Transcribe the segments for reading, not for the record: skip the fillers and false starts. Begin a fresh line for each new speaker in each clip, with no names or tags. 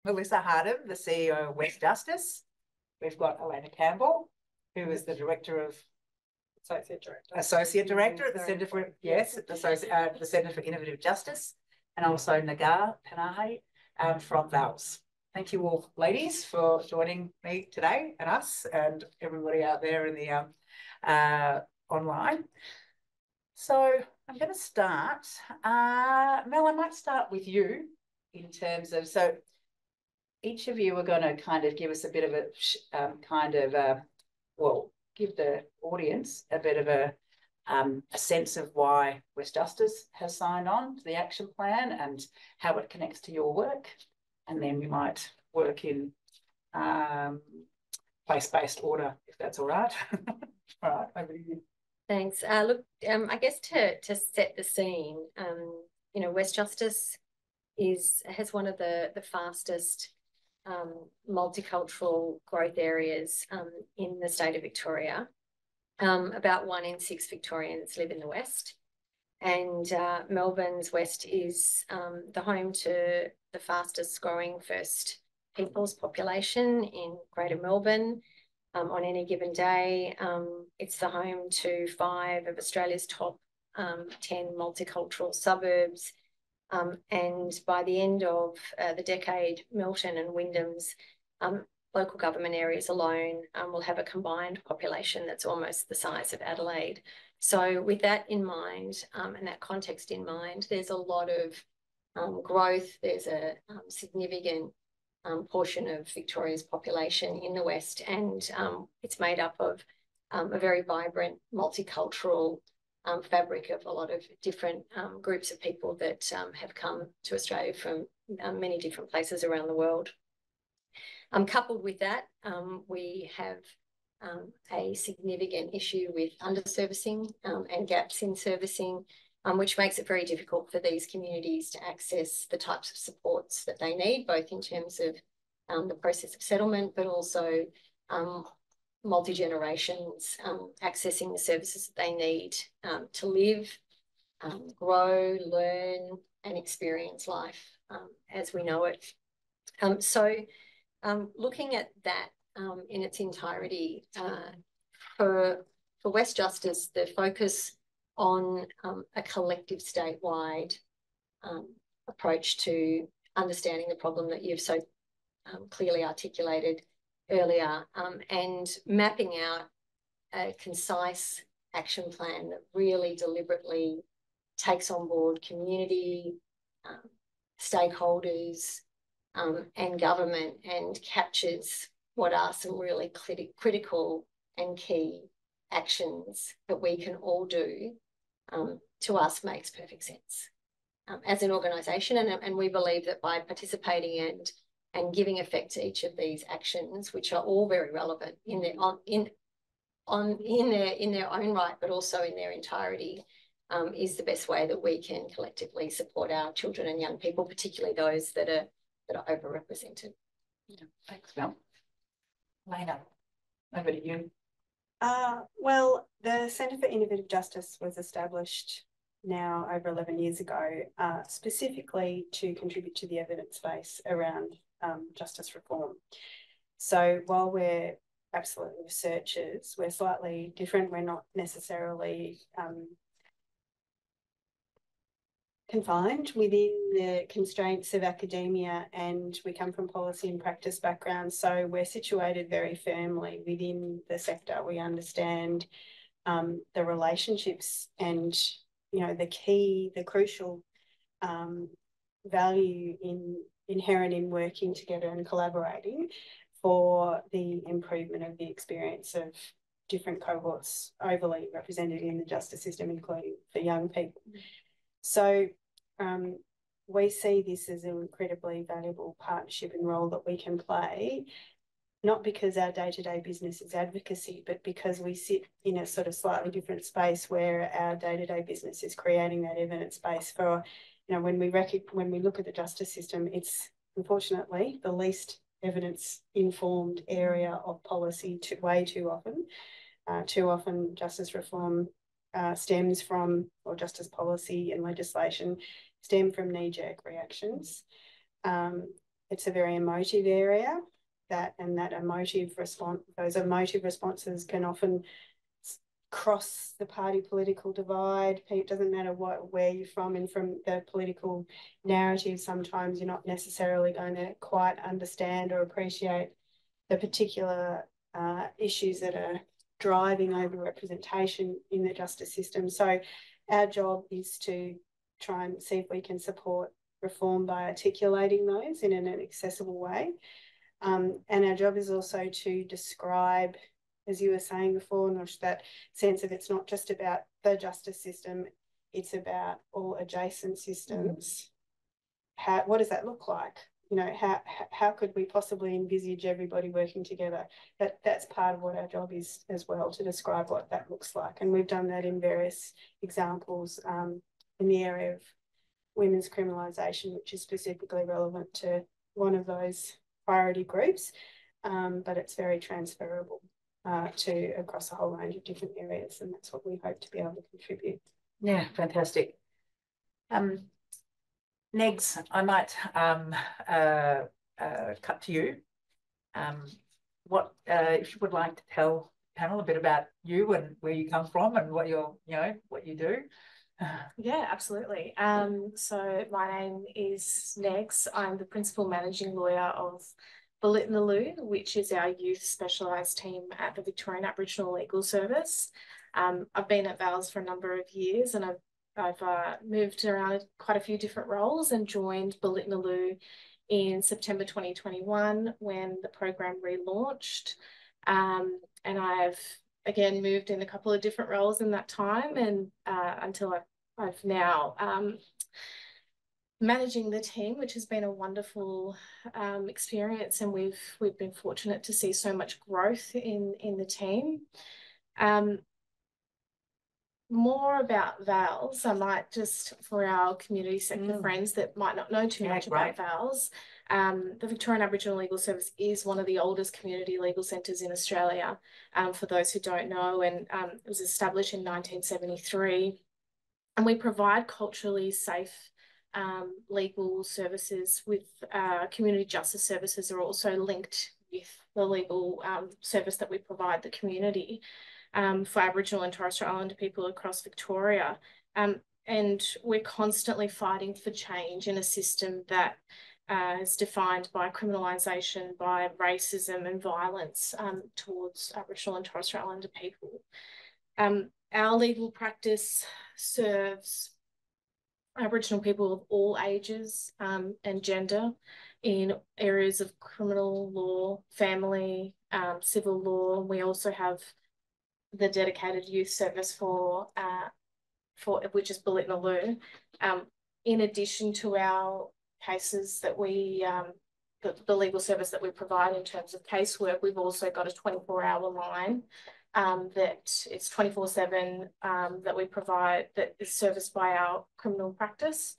Melissa Hardham, the CEO of WEstjustice. We've got Elena Campbell, who is the Director of Associate Director at the Centre for the Centre for Innovative Justice, and also Negar Panahi from VALS. Thank you all, ladies, for joining me today and us and everybody out there in the online. So I'm going to start. Mel, I might start with you in terms of, so each of you are going to kind of give us a bit of a, give the audience a bit of a sense of why WEstjustice has signed on to the action plan and how it connects to your work. And then we might work in place-based order, if that's all right. All right, over to you.
Thanks. Look, I guess to set the scene, you know, WEstjustice has one of the fastest multicultural growth areas in the state of Victoria. About 1 in 6 Victorians live in the West, and Melbourne's West is the home to the fastest growing First Peoples population in Greater Melbourne. On any given day, it's the home to 5 of Australia's top 10 multicultural suburbs. And by the end of the decade, Milton and Wyndham's local government areas alone will have a combined population that's almost the size of Adelaide. So with that in mind and that context in mind, there's a lot of growth. There's a significant portion of Victoria's population in the West, and it's made up of a very vibrant multicultural fabric of a lot of different groups of people that have come to Australia from many different places around the world. Coupled with that, we have a significant issue with underservicing and gaps in servicing, which makes it very difficult for these communities to access the types of supports that they need, both in terms of the process of settlement, but also multi-generations accessing the services that they need to live, grow, learn, and experience life as we know it. So looking at that in its entirety, for WEstjustice, the focus on a collective statewide approach to understanding the problem that you've so clearly articulated earlier, and mapping out a concise action plan that really deliberately takes on board community, stakeholders, and government, and captures what are some really critical and key actions that we can all do, to us makes perfect sense as an organisation. And we believe that by participating and giving effect to each of these actions, which are all very relevant in their own right, but also in their entirety, is the best way that we can collectively support our children and young people, particularly those that are overrepresented.
Yeah, thanks, Mel. Elena, over to you.
Well, the Centre for Innovative Justice was established now over 11 years ago, specifically to contribute to the evidence base around justice reform. So while we're absolutely researchers, we're slightly different. We're not necessarily confined within the constraints of academia, and we come from policy and practice backgrounds. So we're situated very firmly within the sector. We understand the relationships and, you know, the crucial value inherent in working together and collaborating for the improvement of the experience of different cohorts overly represented in the justice system, including for young people. So we see this as an incredibly valuable partnership and role that we can play, not because our day-to-day business is advocacy, but because we sit in a sort of slightly different space where our day-to-day business is creating that evidence base for, you know, when we look at the justice system, it's unfortunately the least evidence-informed area of policy way too often. Too often justice reform stems from, or justice policy and legislation stem from knee-jerk reactions. it's a very emotive area, and that emotive response, those emotive responses can often cross the party political divide. It doesn't matter where you're from, and from the political narrative, sometimes you're not necessarily going to quite understand or appreciate the particular issues that are driving overrepresentation in the justice system. So our job is to try and see if we can support reform by articulating those in an accessible way. And our job is also to describe, as you were saying before, Noosh, that sense of it's not just about the justice system, it's about all adjacent systems. What does that look like? You know, how could we possibly envisage everybody working together? That's part of what our job is as well, to describe what that looks like. And we've done that in various examples in the area of women's criminalisation, which is specifically relevant to one of those priority groups, but it's very transferable to across a whole range of different areas, and that's what we hope to be able to contribute.
Yeah, fantastic. Negs, I might cut to you. What if you would like to tell the panel a bit about you and where you come from and what what you do?
Yeah, absolutely. So my name is Negs. I'm the principal managing lawyer of Bulletin, which is our youth specialised team at the Victorian Aboriginal Legal Service. I've been at VALS for a number of years, and I've moved around quite a few different roles and joined Bulletin in September 2021 when the program relaunched. And I've again moved in a couple of different roles in that time, and until I've now managing the team, which has been a wonderful experience, and we've been fortunate to see so much growth in the team. More about VALS, I might just, for our community sector friends that might not know too much about VALS, the Victorian Aboriginal Legal Service is one of the oldest community legal centres in Australia, for those who don't know, and it was established in 1973, and we provide culturally safe legal services with community justice services are also linked with the legal service that we provide the community for Aboriginal and Torres Strait Islander people across Victoria. And we're constantly fighting for change in a system that is defined by criminalisation, by racism and violence towards Aboriginal and Torres Strait Islander people. Our legal practice serves Aboriginal people of all ages and gender in areas of criminal law, family, civil law. We also have the dedicated youth service for which is Bulletin. In addition to our cases that we the legal service that we provide in terms of casework, we've also got a 24-hour line that it's 24/7 that we provide, that is serviced by our criminal practice,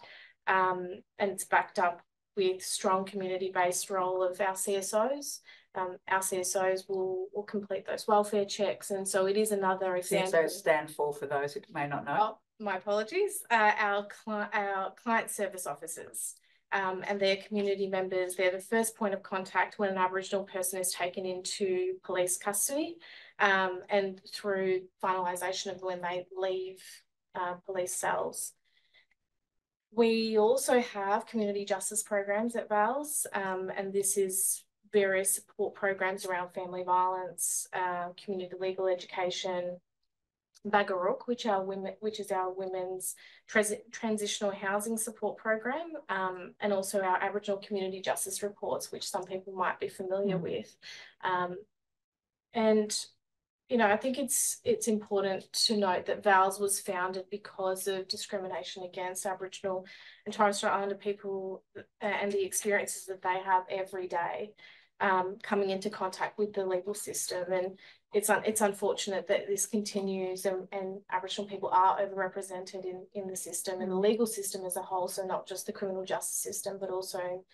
and it's backed up with strong community-based role of our CSOs. Our CSOs will complete those welfare checks, and so it is another example.
CSOs stand for those who may not know.
Oh, my apologies. Our client service officers. And they're community members. They're the first point of contact when an Aboriginal person is taken into police custody, and through finalisation of when they leave police cells. We also have community justice programs at VALS, and this is various support programs around family violence, community legal education, Bagaruk, which is our women's transitional housing support program, and also our Aboriginal community justice reports, which some people might be familiar with. And you know, I think it's important to note that VALS was founded because of discrimination against Aboriginal and Torres Strait Islander people and the experiences that they have every day coming into contact with the legal system. And it's unfortunate that this continues, and Aboriginal people are overrepresented in the system and the legal system as a whole, so not just the criminal justice system, but also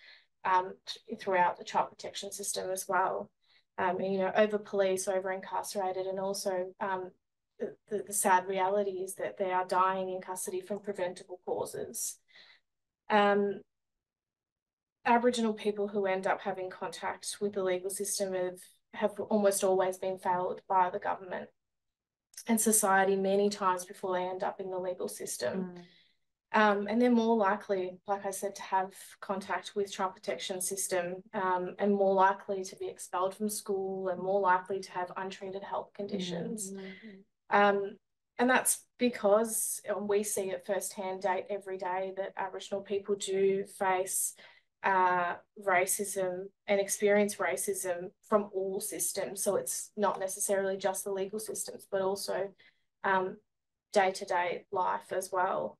throughout the child protection system as well. You know, over-police, over-incarcerated, and also the sad reality is that they are dying in custody from preventable causes. Aboriginal people who end up having contact with the legal system have almost always been failed by the government and society many times before they end up in the legal system. And they're more likely, like I said, to have contact with child protection system, and more likely to be expelled from school, and more likely to have untreated health conditions. And that's because we see it firsthand every day that Aboriginal people do face racism and experience racism from all systems. So it's not necessarily just the legal systems, but also day-to-day life as well.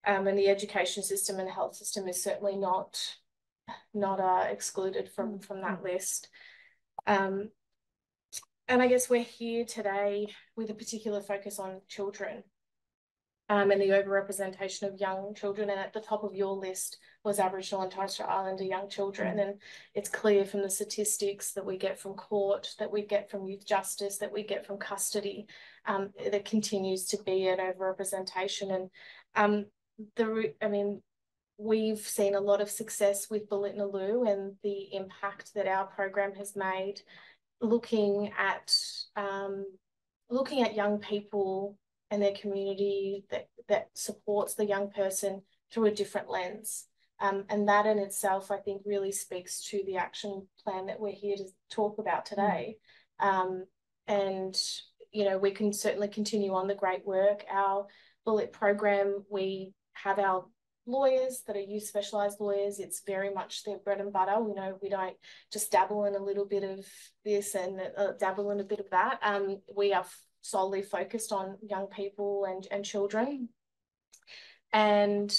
And the education system and health system is certainly not excluded from that list. And I guess we're here today with a particular focus on children, and the overrepresentation of young children. And at the top of your list was Aboriginal and Torres Strait Islander young children. And it's clear from the statistics that we get from court, that we get from youth justice, that we get from custody, there continues to be an overrepresentation. And we've seen a lot of success with Bulitnaloo and the impact that our program has made, looking at young people and their community that supports the young person through a different lens. And that in itself, I think, really speaks to the action plan that we're here to talk about today. And, you know, we can certainly continue on the great work. Our Bullet program, we have our lawyers that are youth specialised lawyers. It's very much their bread and butter. We know we don't just dabble in a little bit of this and dabble in a bit of that. We are solely focused on young people and children. And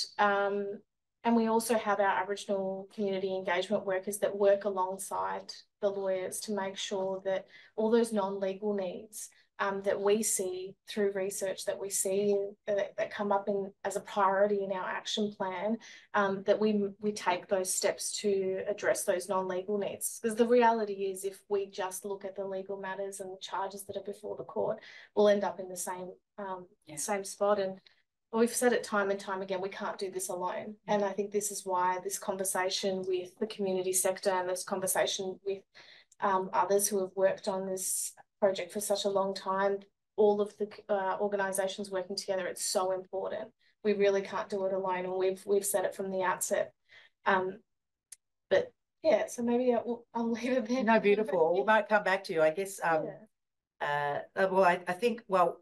we also have our Aboriginal community engagement workers that work alongside the lawyers to make sure that all those non-legal needs that we see through research, that we see that come up as a priority in our action plan, that we take those steps to address those non-legal needs. Because the reality is, if we just look at the legal matters and the charges that are before the court, we'll end up in the same spot. And we've said it time and time again, we can't do this alone. And I think this is why this conversation with the community sector and this conversation with others who have worked on this project for such a long time, all of the organisations working together, it's so important. We really can't do it alone, and we've said it from the outset. But yeah, so maybe I'll leave it there.
No, beautiful. We might come back to you, I guess. Well, I think, well,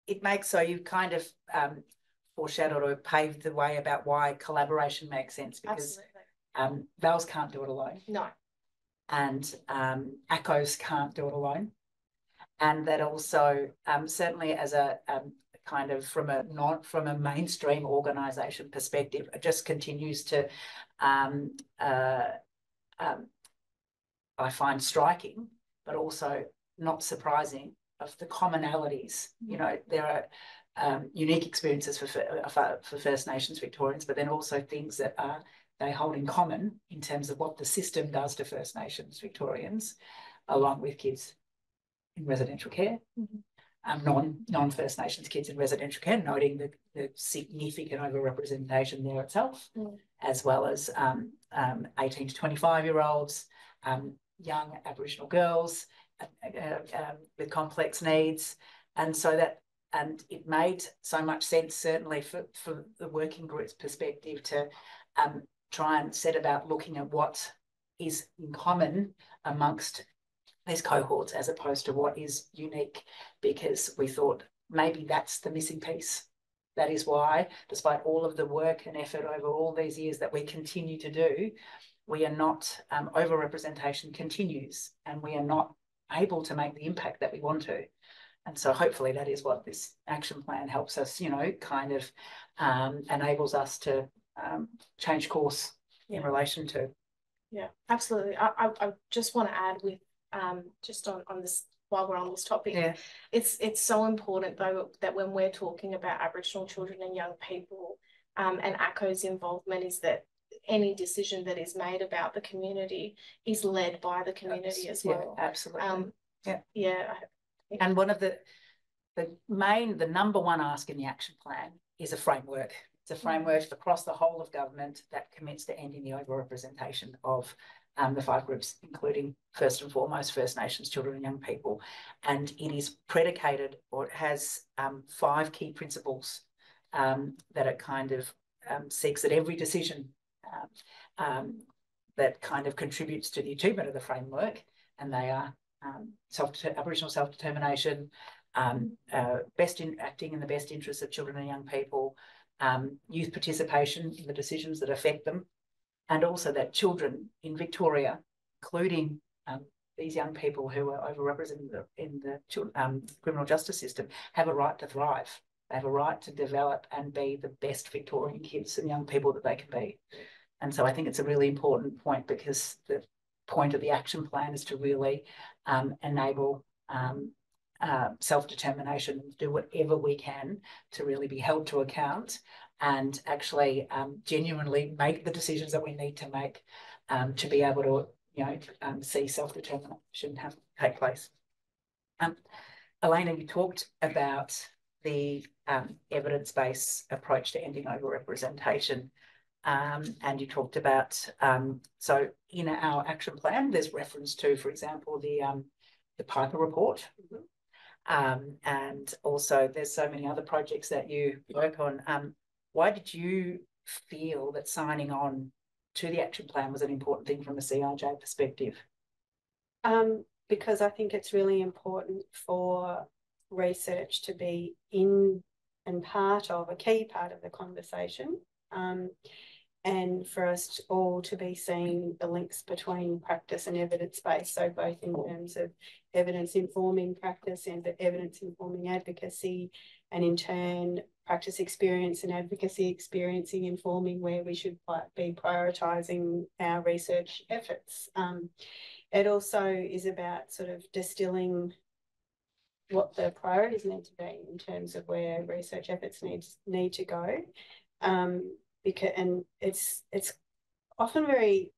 it makes, so you've kind of foreshadowed or paved the way about why collaboration makes sense, because VALs can't do it alone.
No.
And ACOs can't do it alone. And that also, certainly as a kind of from a mainstream organisation perspective, it just continues to, I find striking, but also not surprising, of the commonalities. You know, there are unique experiences for First Nations Victorians, but then also things that they hold in common in terms of what the system does to First Nations Victorians, along with kids in residential care, non-First Nations kids in residential care, noting the significant overrepresentation there itself, as well as 18 to 25-year-olds, young Aboriginal girls with complex needs. And so that, and it made so much sense, certainly for the working group's perspective, to try and set about looking at what is in common amongst these cohorts as opposed to what is unique, because we thought maybe that's the missing piece. That is why, despite all of the work and effort over all these years that we continue to do, we are not, overrepresentation continues, and we are not able to make the impact that we want to. And so hopefully that is what this action plan helps us, you know, kind of enables us to change course in relation to.
Yeah, absolutely. I just want to add with just on this, while we're on this topic, it's so important though that when we're talking about Aboriginal children and young people, and ACO's involvement, is that any decision that is made about the community is led by the community as well.
Absolutely.
And
one of the number one ask in the action plan is a framework. It's a framework across the whole of government that commits to ending the overrepresentation of the 5 groups, including first and foremost First Nations children and young people. And it is predicated, or it has 5 key principles that it kind of seeks that every decision that kind of contributes to the achievement of the framework, and they are Aboriginal self-determination, acting in the best interests of children and young people, youth participation in the decisions that affect them, and also that children in Victoria, including these young people who are overrepresented in the criminal justice system, have a right to thrive. They have a right to develop and be the best Victorian kids and young people that they can be. And so I think it's a really important point, because the point of the action plan is to really enable self-determination, and do whatever we can to really be held to account and actually genuinely make the decisions that we need to make to be able to, see self-determination take place. Elena, you talked about the evidence-based approach to ending overrepresentation, and you talked about, so in our action plan, there's reference to, for example, the Piper report. And also there's so many other projects that you work on. Why did you feel that signing on to the action plan was an important thing from a CRJ perspective?
Because I think it's really important for research to be in and a key part of the conversation, and for us all to be seeing the links between practice and evidence-based, so both in terms of evidence informing practice and evidence informing advocacy, and in turn practice experience and advocacy experiencing informing where we should be prioritising our research efforts. It also is about sort of distilling what the priorities need to be in terms of where research efforts need to go, and it's often very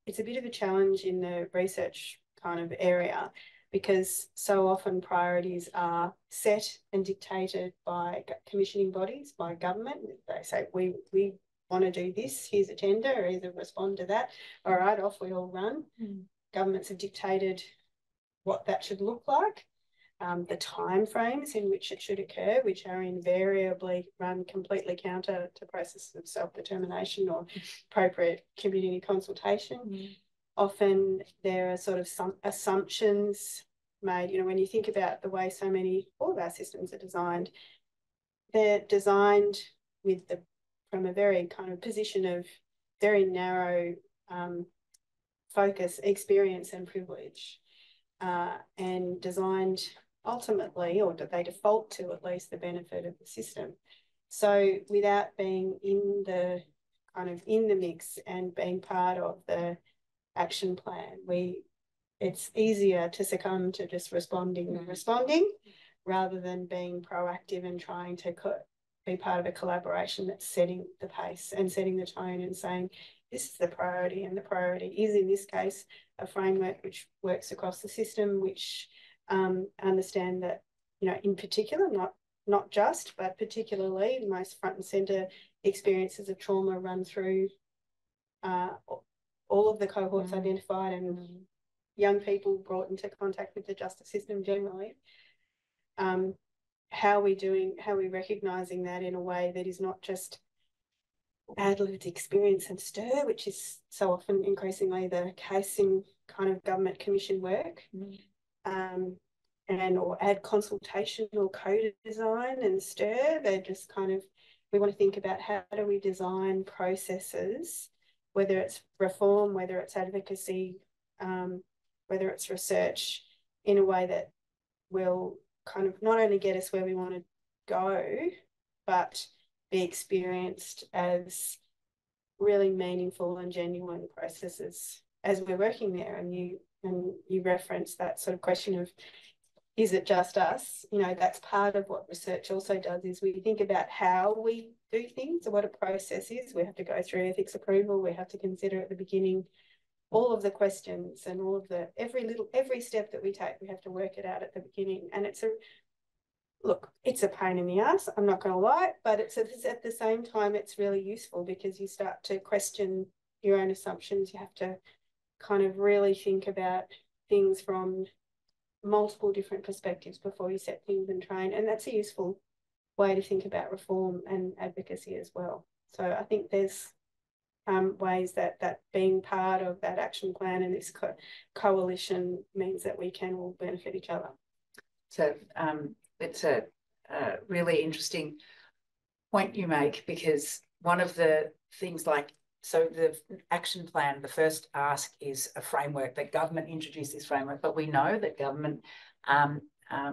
it's a bit of a challenge in the research kind of area, because so often priorities are set and dictated by commissioning bodies, by government. They say, we want to do this, here's a tender, or either respond to that, all right, off we all run. Governments have dictated what that should look like, the timeframes in which it should occur, which are invariably run completely counter to processes of self-determination or appropriate community consultation. Often there are sort of some assumptions made. When you think about the way all of our systems are designed, they're designed from a very kind of position of very narrow focus, experience and privilege, and designed ultimately, or they default to at least, the benefit of the system. So without being in the mix and being part of the action plan, it's easier to succumb to just responding rather than being proactive and trying to be part of a collaboration that's setting the pace and setting the tone and saying, this is the priority, and the priority is, in this case, a framework which works across the system, which understand that, in particular, not just, but particularly most front and centre experiences of trauma run through all of the cohorts identified and young people brought into contact with the justice system generally. How are we recognising that in a way that is not just ad-lived experience and stir, which is so often increasingly the case in kind of government commission work, or ad consultation or co-design and stir. They're just we want to think about how do we design processes, whether it's reform, whether it's advocacy, whether it's research, in a way that will kind of not only get us where we want to go, but be experienced as really meaningful and genuine processes as we're working there. And you referenced that sort of question of, is it just us? That's part of what research also does, is we think about how we do things and what a process is. We have to go through ethics approval. We have to consider at the beginning all of the questions and all of every step that we take, we have to work it out at the beginning. And look, it's a pain in the ass, I'm not going to lie, but it's at the same time, it's really useful because you start to question your own assumptions. You have to kind of really think about things from multiple different perspectives before you set things in train. And that's a useful way to think about reform and advocacy as well. So I think there's ways that being part of that action plan and this coalition means that we can all benefit each other.
So it's a really interesting point you make, because one of the things, like, so the action plan, the first ask is a framework, that government introduced this framework, but we know that government,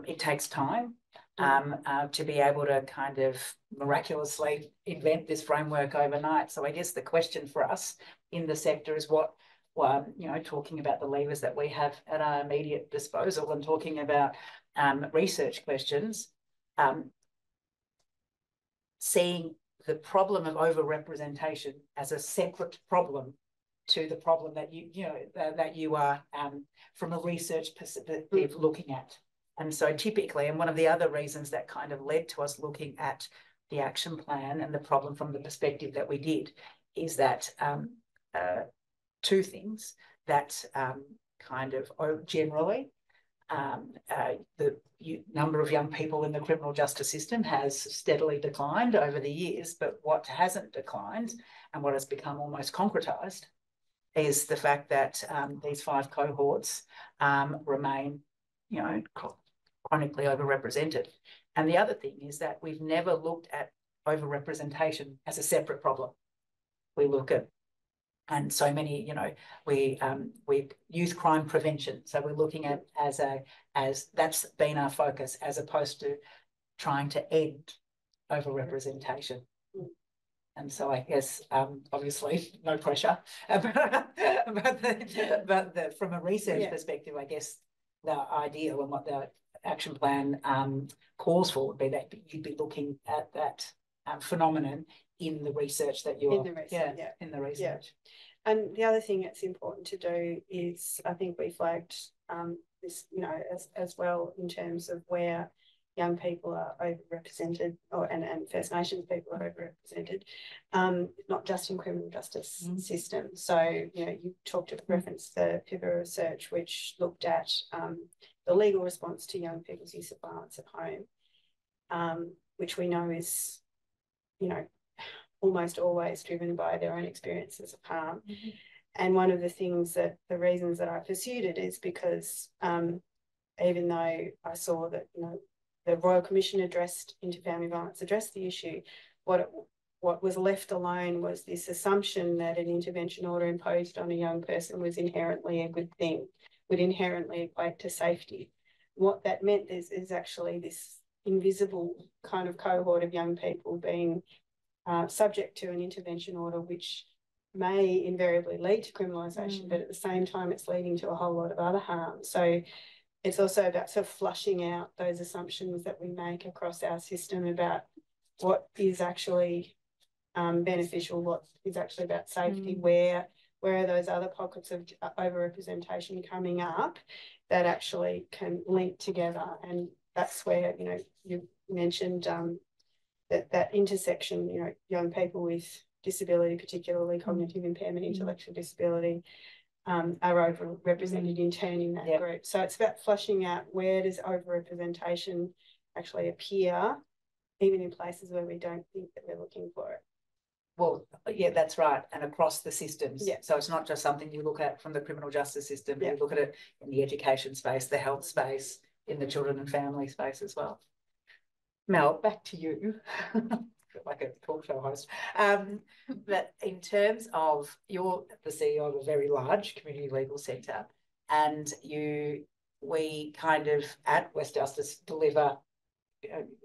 it takes time to be able to kind of miraculously invent this framework overnight. So I guess the question for us in the sector is what, you know, talking about the levers that we have at our immediate disposal and talking about research questions, seeing the problem of overrepresentation as a separate problem to the problem that you are from a research perspective looking at. And so typically, and one of the other reasons that kind of led to us looking at the action plan and the problem from the perspective that we did is that two things that kind of generally the number of young people in the criminal justice system has steadily declined over the years, but what hasn't declined and what has become almost concretised is the fact that these 5 cohorts remain, you know, chronically overrepresented. And the other thing is that we've never looked at overrepresentation as a separate problem. We look at, and so many, you know, we youth crime prevention. So we're looking at as that's been our focus, as opposed to trying to end overrepresentation. And so I guess obviously no pressure, but from a research perspective, I guess the ideal and what the action plan calls for would be that you'd be looking at that phenomenon in the research that you're in the research.
Yeah. And the other thing that's important to do is, I think we flagged this, you know, as well in terms of where young people are overrepresented, and First Nations people are overrepresented, not just in criminal justice systems. So, you know, you talked about reference the PIVA research, which looked at the legal response to young people's use of violence at home, which we know is, you know, almost always driven by their own experiences of harm. And one of the reasons that I pursued it is because even though I saw that, you know, the Royal Commission into family violence addressed the issue, what was left alone was this assumption that an intervention order imposed on a young person was inherently a good thing, would inherently equate to safety. What that meant is actually this invisible kind of cohort of young people being subject to an intervention order, which may invariably lead to criminalisation, but at the same time, it's leading to a whole lot of other harm. So it's also about sort of flushing out those assumptions that we make across our system about what is actually beneficial, what is actually about safety, where are those other pockets of overrepresentation coming up that actually can link together. And that's where, you know, you mentioned that intersection, you know, young people with disability, particularly cognitive impairment, intellectual disability, are overrepresented in turn in that group. So it's about flushing out where does overrepresentation actually appear, even in places where we don't think that we're looking for it.
Well, yeah, that's right. And across the systems. Yeah. So it's not just something you look at from the criminal justice system, but you look at it in the education space, the health space, in the children and family space as well. Mel, back to you. Like a talk show host. But in terms of, you're the CEO of a very large community legal sector, and we kind of at WEstjustice deliver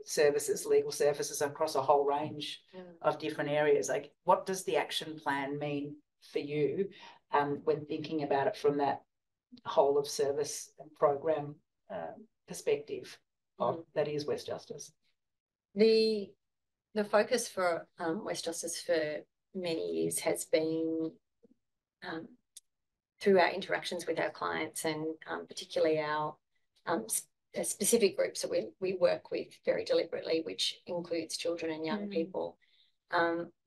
services, legal services across a whole range of different areas. Like, what does the action plan mean for you when thinking about it from that whole of service and program perspective of that is WEstjustice?
The focus for WEstjustice for many years has been through our interactions with our clients and particularly our specific groups that we work with very deliberately, which includes children and young people.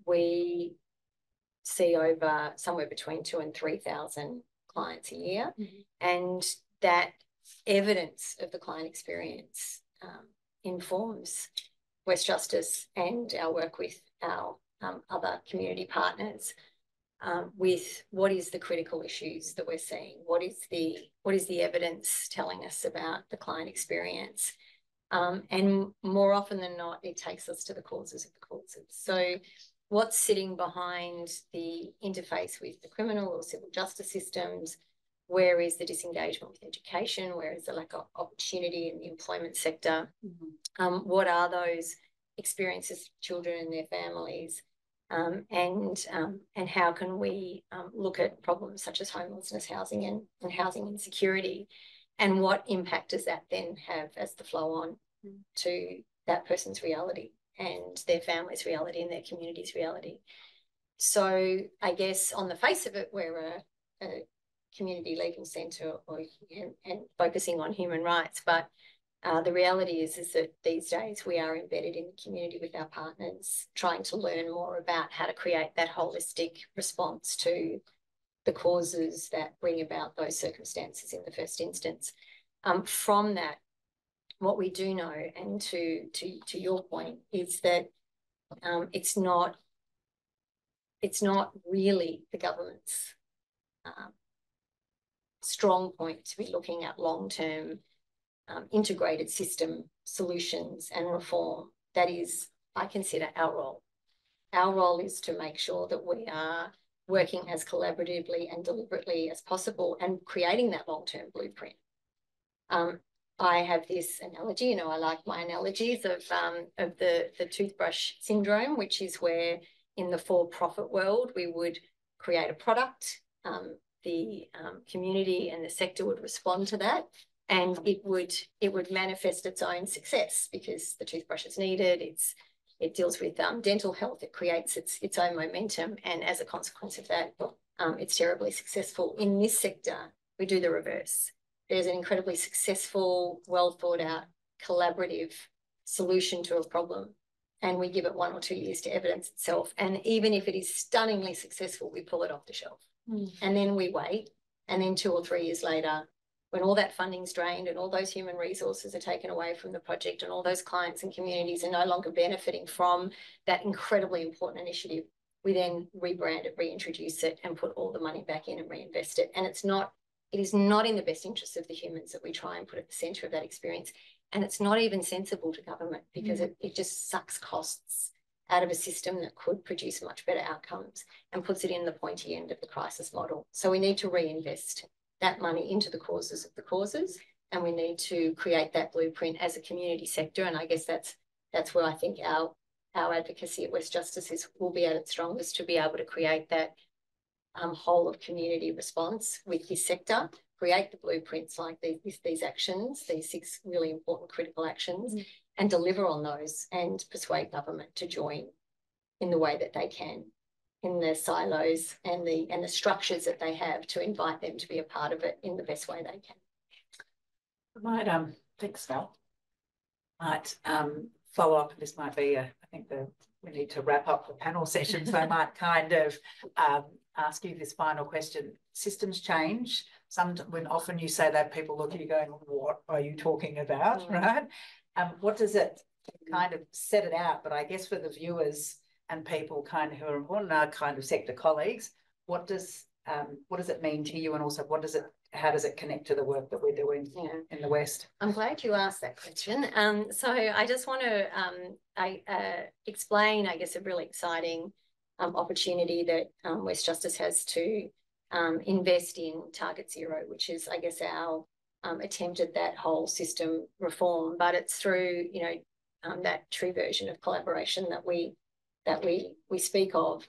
We see over somewhere between 2,000 and 3,000 clients a year, and that evidence of the client experience informs WEstjustice and our work with our other community partners with what is the critical issues that we're seeing, what is the evidence telling us about the client experience, and more often than not, it takes us to the causes of the causes. So what's sitting behind the interface with the criminal or civil justice systems? Where is the disengagement with education? Where is the lack of opportunity in the employment sector? What are those experiences for children and their families? And how can we look at problems such as homelessness, housing and housing insecurity? And what impact does that then have as the flow on to that person's reality and their family's reality and their community's reality? So I guess on the face of it, we're a community legal centre and focusing on human rights, but the reality is that these days we are embedded in the community with our partners, trying to learn more about how to create that holistic response to the causes that bring about those circumstances in the first instance. From that, what we do know, and to your point, is that it's not really the government's strong point to be looking at long-term integrated system solutions and reform. That is, I consider, our role. Our role is to make sure that we are working as collaboratively and deliberately as possible and creating that long-term blueprint. I have this analogy, I like my analogies of the toothbrush syndrome, which is where in the for-profit world we would create a product, the community and the sector would respond to that, and it would manifest its own success because the toothbrush is needed. It deals with dental health. It creates its own momentum, and as a consequence of that, it's terribly successful. In this sector, we do the reverse. There's an incredibly successful, well thought out, collaborative solution to a problem, and we give it 1 or 2 years to evidence itself. And even if it is stunningly successful, we pull it off the shelf. And then we wait, and then 2 or 3 years later, when all that funding's drained and all those human resources are taken away from the project and all those clients and communities are no longer benefiting from that incredibly important initiative, we then rebrand it, reintroduce it, and put all the money back in and reinvest it. And it is not in the best interest of the humans that we try and put at the centre of that experience. And it's not even sensible to government because it just sucks costs out of a system that could produce much better outcomes and puts it in the pointy end of the crisis model. So we need to reinvest that money into the causes of the causes, and we need to create that blueprint as a community sector. And I guess that's where I think our advocacy at WEstjustice will be at its strongest, to be able to create that whole of community response with this sector, create the blueprints like these actions, these 6 really important critical actions, and deliver on those and persuade government to join in the way that they can, in the silos and the structures that they have, to invite them to be a part of it in the best way they can.
I might thanks, Val. Might follow up. This might be I think we need to wrap up the panel session, so I might kind of ask you this final question. Systems change. When often you say that, people look at you going, "What are you talking about?" Right? What does it kind of set it out? But I guess for the viewers and people kind of who are important, our kind of sector colleagues, what does it mean to you, and also how does it connect to the work that we're doing in the West?
I'm glad you asked that question. So I just want to explain, I guess, a really exciting opportunity that WEstjustice has to invest in Target Zero, which is, I guess, our attempt at that whole system reform. But it's through, that true version of collaboration that we speak of,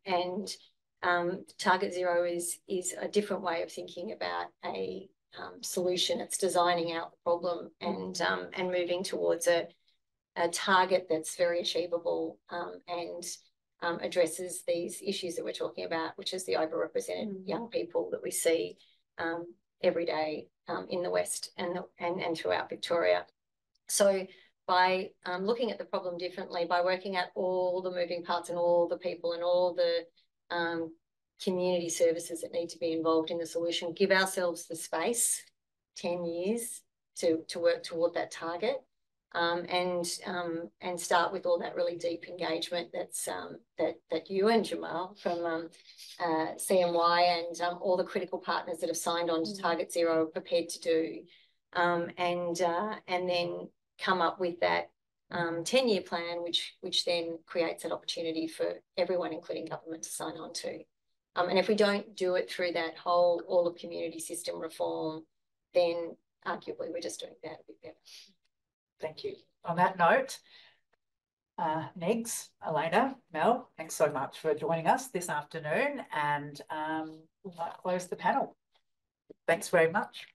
and Target Zero is a different way of thinking about a solution. It's designing out the problem and moving towards a target that's very achievable and addresses these issues that we're talking about, which is the overrepresented young people that we see every day in the West and throughout Victoria. So by looking at the problem differently, by working out all the moving parts and all the people and all the community services that need to be involved in the solution, give ourselves the space, 10 years to work toward that target, and start with all that really deep engagement that's that you and Jamal from CMY and all the critical partners that have signed on to Target Zero are prepared to do, and then come up with that 10-year plan, which then creates that opportunity for everyone, including government, to sign on to. And if we don't do it through that whole all of community system reform, then arguably we're just doing that a bit better.
Thank you. On that note, Negs, Elena, Mel, thanks so much for joining us this afternoon, and we might close the panel. Thanks very much.